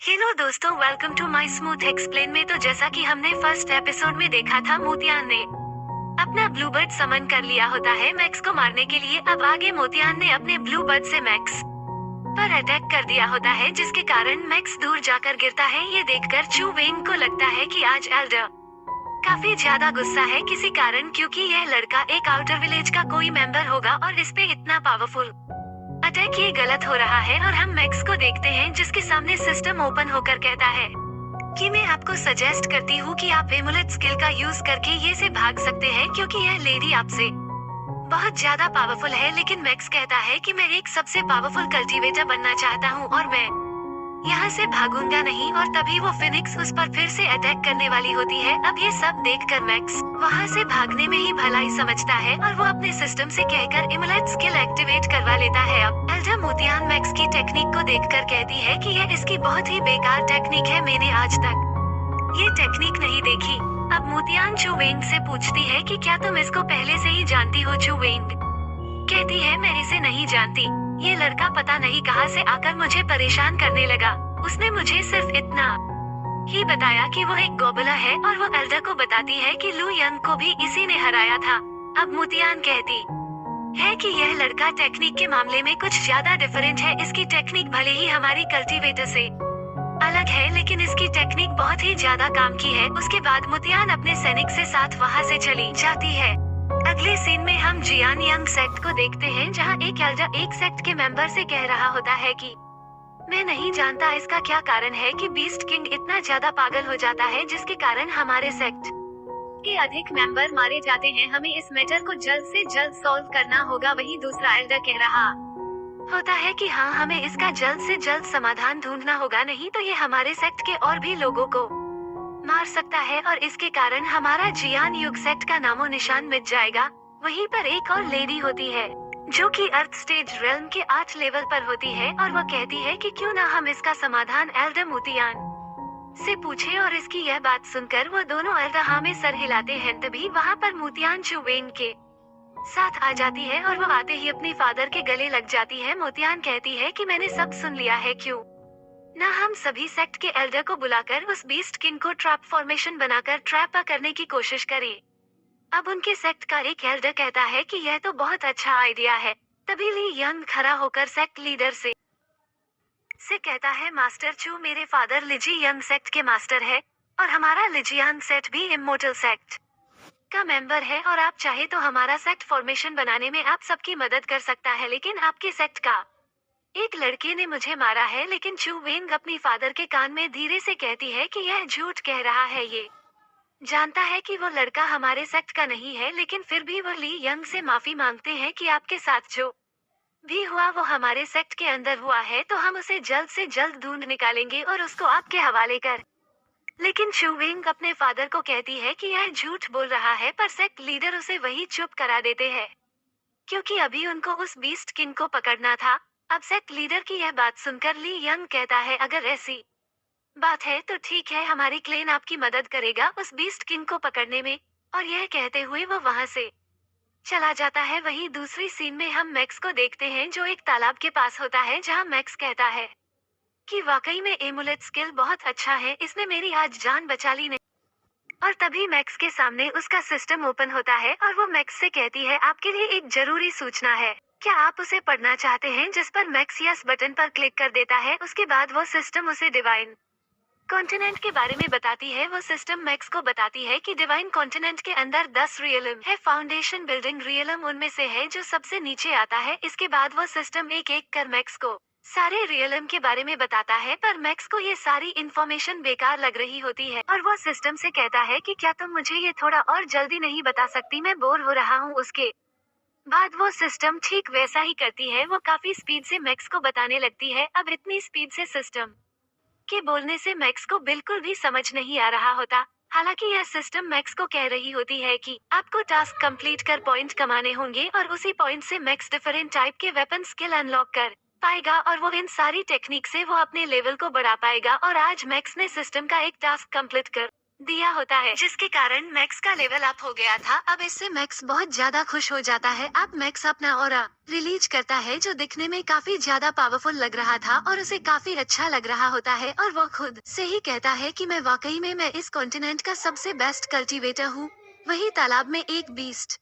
Hello दोस्तों, welcome to my smooth explain में। तो जैसा कि हमने फर्स्ट एपिसोड में देखा था, मोतियान ने अपना ब्लूबर्ड समन कर लिया होता है मैक्स को मारने के लिए। अब आगे मोतियान ने अपने ब्लूबर्ड से मैक्स पर अटैक कर दिया होता है, जिसके कारण मैक्स दूर जाकर गिरता है। ये देखकर चू वेंग को लगता है कि आज एल्डर काफी ज्यादा गुस्सा है किसी कारण, क्योंकि यह लड़का एक आउटर विलेज का कोई मेंबर होगा और इस पे इतना पावरफुल अटैक ये गलत हो रहा है। और हम मैक्स को देखते हैं जिसके सामने सिस्टम ओपन होकर कहता है कि मैं आपको सजेस्ट करती हूँ कि आप एमुलेट स्किल का यूज करके ये से भाग सकते हैं, क्योंकि यह लेडी आपसे बहुत ज्यादा पावरफुल है। लेकिन मैक्स कहता है कि मैं एक सबसे पावरफुल कल्टीवेटर बनना चाहता हूँ और मैं यहाँ से भागूंगा नहीं। और तभी वो फिनिक्स उस पर फिर से अटैक करने वाली होती है। अब ये सब देखकर मैक्स वहाँ से भागने में ही भलाई समझता है और वो अपने सिस्टम से कहकर इमुलेट स्किल एक्टिवेट करवा लेता है। अब एल्डर मोतियान मैक्स की टेक्निक को देखकर कहती है कि यह इसकी बहुत ही बेकार टेक्निक है, मैंने आज तक ये टेक्निक नहीं देखी। अब मोतियान चू वेंग से पूछती है कि क्या तुम इसको पहले से ही जानती हो? चू वेंग कहती है मैं इसे नहीं जानती, ये लड़का पता नहीं कहां से आकर मुझे परेशान करने लगा। उसने मुझे सिर्फ इतना ही बताया कि वो एक गोबला है और वो एल्डर को बताती है कि लू यंग को भी इसी ने हराया था। अब मोतियान कहती है कि यह लड़का टेक्निक के मामले में कुछ ज्यादा डिफरेंट है। इसकी टेक्निक भले ही हमारी कल्टीवेटर से अलग है, लेकिन इसकी टेक्निक बहुत ही ज्यादा काम की है। उसके बाद मोतियान अपने सैनिक से साथ वहाँ से चली जाती है। अगले सीन में हम जियान यंग सेक्ट को देखते हैं, जहाँ एक एल्डर एक सेक्ट के मेंबर से कह रहा होता है कि मैं नहीं जानता इसका क्या कारण है कि बीस्ट किंग इतना ज्यादा पागल हो जाता है, जिसके कारण हमारे सेक्ट के अधिक मेंबर मारे जाते हैं। हमें इस मैटर को जल्द से जल्द सॉल्व करना होगा। वही दूसरा एल्डर कह रहा होता है कि हाँ, हमें इसका जल्द से जल्द समाधान ढूंढना होगा, नहीं तो ये हमारे सेक्ट के और भी लोगों को मार सकता है और इसके कारण हमारा जियान युग सेक्ट का नामो निशान मिट जाएगा। वहीं पर एक और लेडी होती है जो कि अर्थ स्टेज रेल्म के 8 लेवल पर होती है और वो कहती है कि क्यों ना हम इसका समाधान एल्डर मोतियान से पूछे। और इसकी यह बात सुनकर वो दोनों एल्डर हाँ में सर हिलाते हैं। तभी वहाँ पर मोतियान चू वेंग के साथ आ जाती है और वो आते ही अपने फादर के गले लग जाती है। मोतियान कहती है कि मैंने सब सुन लिया है, क्यों ना हम सभी सेक्ट के एल्डर को बुलाकर उस बीस्ट किंग को ट्रैप फॉर्मेशन बनाकर ट्रैप करने की कोशिश करें। अब उनके सेक्ट का एक एल्डर कहता है कि यह तो बहुत अच्छा आइडिया है। तभी ली यंग खड़ा होकर सेक्ट लीडर से कहता है मास्टर चू, मेरे फादर लिजी यंग सेक्ट के मास्टर है और हमारा लिजियान सेट भी इमोर्टल सेक्ट का मेंबर है, और आप चाहे तो हमारा सेक्ट फॉर्मेशन बनाने में आप सबकी मदद कर सकता है। लेकिन आपके सेक्ट का एक लड़के ने मुझे मारा है। लेकिन चू वेंग अपनी फादर के कान में धीरे से कहती है कि यह झूठ कह रहा है, ये जानता है कि वो लड़का हमारे सेक्ट का नहीं है। लेकिन फिर भी वो ली यंग से माफी मांगते हैं कि आपके साथ जो भी हुआ वो हमारे सेक्ट के अंदर हुआ है, तो हम उसे जल्द से जल्द ढूंढ निकालेंगे और उसको आपके हवाले कर। लेकिन चू वेंग अपने फादर को कहती है कि यह झूठ बोल रहा है, पर सेक्ट लीडर उसे वही चुप करा देते हैं, क्योंकि अभी उनको उस बीस्ट किंग को पकड़ना था। अब सेक्ट लीडर की यह बात सुनकर ली यंग कहता है अगर ऐसी बात है तो ठीक है, हमारी क्लेन आपकी मदद करेगा उस बीस्ट किंग को पकड़ने में। और यह कहते हुए वो वहाँ से चला जाता है। वहीं दूसरी सीन में हम मैक्स को देखते हैं जो एक तालाब के पास होता है, जहाँ मैक्स कहता है कि वाकई में एमुलेट स्किल बहुत अच्छा है, इसने मेरी आज जान बचा ली। नहीं और तभी मैक्स के सामने उसका सिस्टम ओपन होता है और वो मैक्स से कहती है आपके लिए एक जरूरी सूचना है, क्या आप उसे पढ़ना चाहते हैं? जिस पर मैक्स यस बटन पर क्लिक कर देता है। उसके बाद वो सिस्टम उसे डिवाइन कॉन्टिनेंट के बारे में बताती है। वो सिस्टम मैक्स को बताती है कि डिवाइन कॉन्टिनेंट के अंदर 10 रियलम है। फाउंडेशन बिल्डिंग रियलम उनमें से है जो सबसे नीचे आता है। इसके बाद वो सिस्टम एक एक कर मैक्स को सारे रियलम के बारे में बताता है, पर मैक्स को ये सारी इंफॉर्मेशन बेकार लग रही होती है और वो सिस्टम से कहता है कि क्या तुम मुझे ये थोड़ा और जल्दी नहीं बता सकती, मैं बोर हो रहा हूँ। उसके बाद वो सिस्टम ठीक वैसा ही करती है, वो काफी स्पीड से मैक्स को बताने लगती है। अब इतनी स्पीड से सिस्टम के बोलने से मैक्स को बिल्कुल भी समझ नहीं आ रहा होता। हालांकि यह सिस्टम मैक्स को कह रही होती है कि आपको टास्क कंप्लीट कर पॉइंट कमाने होंगे और उसी पॉइंट से मैक्स डिफरेंट टाइप के वेपन स्किल अनलॉक कर पाएगा और वो इन सारी टेक्निक से वो अपने लेवल को बढ़ा पाएगा। और आज मैक्स ने सिस्टम का एक टास्क कंप्लीट कर दिया होता है, जिसके कारण मैक्स का लेवल अप हो गया था। अब इससे मैक्स बहुत ज्यादा खुश हो जाता है। अब मैक्स अपना ऑरा रिलीज करता है जो दिखने में काफी ज्यादा पावरफुल लग रहा था और उसे काफी अच्छा लग रहा होता है और वो खुद से ही कहता है कि मैं इस कॉन्टिनेंट का सबसे बेस्ट कल्टीवेटर हूँ। वही तालाब में एक बीस्ट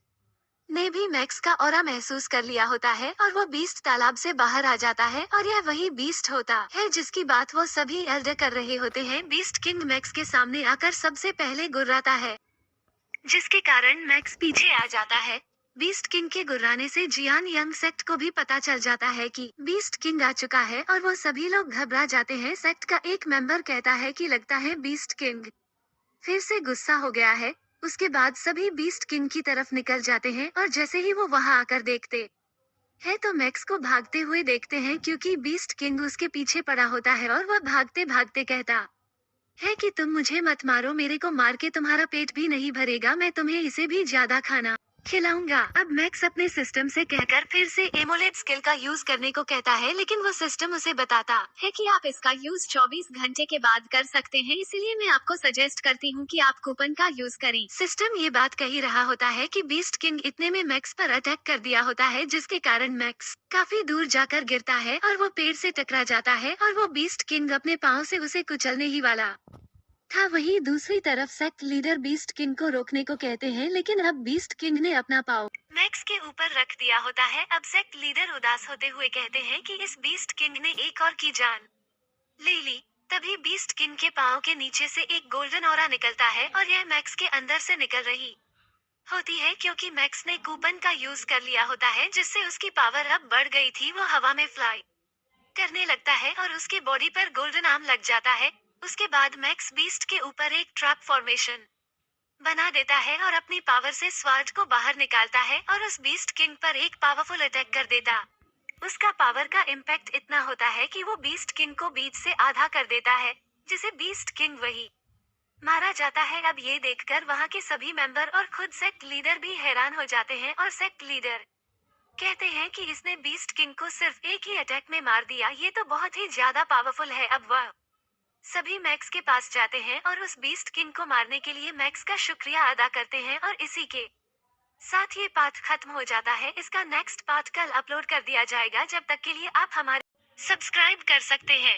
ने भी मैक्स का ऑरा महसूस कर लिया होता है और वो बीस्ट तालाब से बाहर आ जाता है और यह वही बीस्ट होता है जिसकी बात वो सभी एल्डर कर रहे होते हैं। बीस्ट किंग मैक्स के सामने आकर सबसे पहले गुर्राता है, जिसके कारण मैक्स पीछे आ जाता है। बीस्ट किंग के गुर्राने से जियान यंग सेक्ट को भी पता चल जाता है कि बीस्ट किंग आ चुका है और वो सभी लोग घबरा जाते हैं। सेक्ट का एक मेंबर कहता है कि लगता है बीस्ट किंग फिर से गुस्सा हो गया है। उसके बाद सभी बीस्ट किंग की तरफ निकल जाते हैं और जैसे ही वो वहां आकर देखते हैं तो मैक्स को भागते हुए देखते हैं क्योंकि बीस्ट किंग उसके पीछे पड़ा होता है और वह भागते भागते कहता है कि तुम मुझे मत मारो, मेरे को मार के तुम्हारा पेट भी नहीं भरेगा, मैं तुम्हें इसे भी ज्यादा खाना खिलाऊंगा। अब मैक्स अपने सिस्टम से कहकर फिर से एमोलेट स्किल का यूज करने को कहता है, लेकिन वो सिस्टम उसे बताता है कि आप इसका यूज 24 घंटे के बाद कर सकते हैं, इसीलिए मैं आपको सजेस्ट करती हूँ कि आप कूपन का यूज करें। सिस्टम ये बात कह ही रहा होता है कि बीस्ट किंग इतने में मैक्स पर अटैक कर दिया होता है, जिसके कारण मैक्स काफी दूर जाकर गिरता है और वो पेड़ से टकरा जाता है और वो बीस्ट किंग अपने पाँव से उसे कुचलने ही वाला था। वहीं दूसरी तरफ सेक्ट लीडर बीस्ट किंग को रोकने को कहते हैं, लेकिन अब बीस्ट किंग ने अपना पाँव मैक्स के ऊपर रख दिया होता है। अब सेक्ट लीडर उदास होते हुए कहते हैं कि इस बीस्ट किंग ने एक और की जान ले ली। तभी बीस्ट किंग के पाँव के नीचे से एक गोल्डन ऑरा निकलता है और यह मैक्स के अंदर से निकल रही होती है क्योंकि मैक्स ने कूपन का यूज कर लिया होता है, जिससे उसकी पावर अब बढ़ गई थी। वो हवा में फ्लाई करने लगता है और उसके बॉडी पर गोल्डन आर्म लग जाता है। उसके बाद मैक्स बीस्ट के ऊपर एक ट्रैप फॉर्मेशन बना देता है और अपनी पावर से स्वार्ड को बाहर निकालता है और उस बीस्ट किंग पर एक पावरफुल अटैक कर देता। उसका पावर का इम्पैक्ट इतना होता है कि वो बीस्ट किंग को बीच से आधा कर देता है, जिसे बीस्ट किंग वही मारा जाता है। अब ये देखकर वहाँ के सभी मेंबर और खुद सेक्ट लीडर भी हैरान हो जाते हैं और सेक्ट लीडर कहते हैं कि इसने बीस्ट किंग को सिर्फ एक ही अटैक में मार दिया, ये तो बहुत ही ज्यादा पावरफुल है। अब वह सभी मैक्स के पास जाते हैं और उस बीस्ट किंग को मारने के लिए मैक्स का शुक्रिया अदा करते हैं और इसी के साथ ये पार्ट खत्म हो जाता है। इसका नेक्स्ट पार्ट कल अपलोड कर दिया जाएगा। जब तक के लिए आप हमारे सब्सक्राइब कर सकते हैं।